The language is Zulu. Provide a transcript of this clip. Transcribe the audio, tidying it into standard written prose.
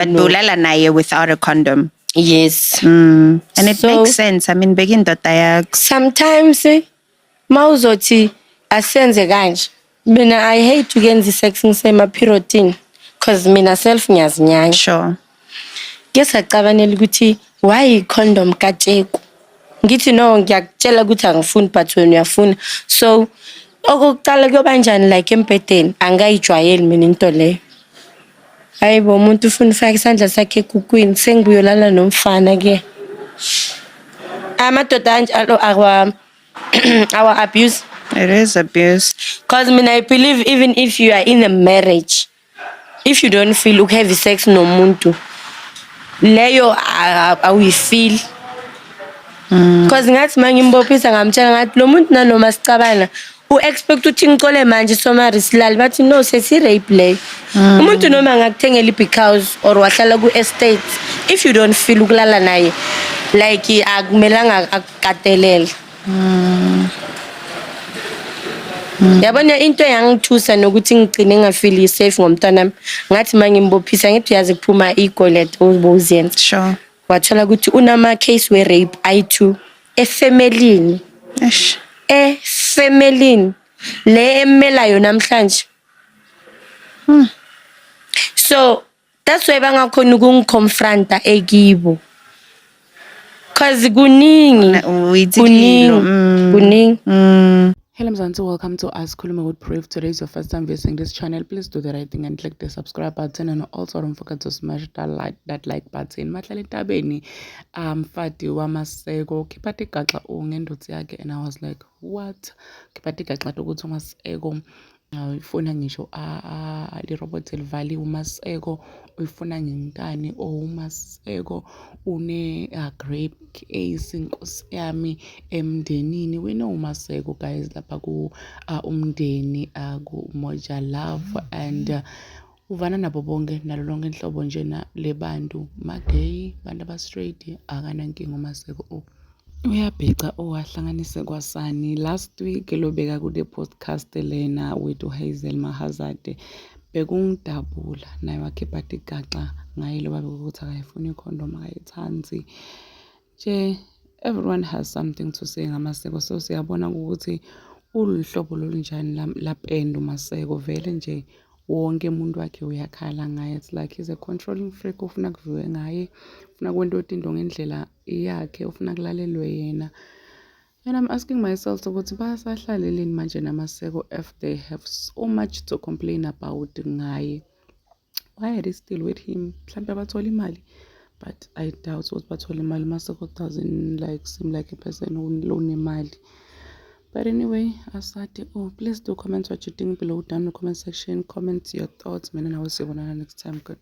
But bulala naye without a condom. Yes. And it makes sense. I mean, begin to sometimes mawuzothi asenze kanje. Mina I hate to get the sex ngisema-periodini because mina self ngiyazinyanya. Sure. Guess acabanela ukuthi why condom katsheko. Ngithi no ngiyakutshela ukuthi angifuni but wena uyafuna. So okokuqala kuyoba njani like empedeni angayijwayeli mina into leyo. Hayibo umuntu ufuna ufaka isandla sakhe ekukwini sengibuyolala nomfana ke. Amadoda anjalo our abuse. It is abuse. Because I believe even if you are in a marriage, if you don't feel have sex nomuntu, leyo we feel. Because ngathi mangimbophisa ngamtshela ngathi lo muntu nanoma sicabana expect ukuthi ngicole manje somari silali bathi no sethi rape leyo. Umuntu noma ngakuthengela i-because or wahlala ku-estate, if you don't feel ukulala naye like akumelanga akukatelele. Yabona into yangithusa nokuthi ngigcine ngafeel safe ngomntwana ngathi mangimbophisa ngithi uyazi kuphuma igolet ubuzenza. Sure. Wathola ukuthi unama case we rape i2 efamilini. Eish. Efamilini le emelayo namhlanje. So that's why bangakhona ukungiconfronta ekibo. Cause kuningi. Hello Mzansi, welcome to Ask Khulume with Proof. Today is your first time visiting this channel. Please do the right thing and click the subscribe button, and also don't forget to smash that like button. Mahlalentabeni Maseko kipati gaxa ungendothi yakhe, and I was like, what? Kipati gaxa ukuthi uMaseko uyifuna ngisho li-robot elivaliwe uMaseko uyifuna ngentani uMaseko une grape case inkosi yami emndenini. We know uMaseko guys lapha ku umndeni ku Moja Love and uvana nabo bonke nalo lonke inhlobo nje na lebantu magay bantu aba straight akana nkinga uMaseko uyabheca owahlanganise kwasani. Last week lobeka ku the podcast lena with Hazel Mahazade bekungidabula naye wakhipha igaxa ngaye lo babe ukuthi akayifuni icondom akayithanzi nje. Everyone has something to say ngaMaseko, so siyabona ukuthi uluhlobo lolunjani lapenda uMaseko vele nje wonke umuntu wakhe uyakhala ngaye. It's like he's a controlling freak, ufuna kuviwe ngaye, ufuna kwenta into ngendlela yakhe, ufuna kulalelwe yena. And I'm asking myself ukuthi basahlaleleni manje naMaseko if they have so much to complain about ngaye. Why are they still with him? Mhlambe bathola imali, but I doubt ukuthi bathola imali. Maseko doesn't seem like a person who onemali. But anyway, asade, please do comment what you think below down in the comment section. Comment your thoughts. Mina nawe siyabonana next time. Good.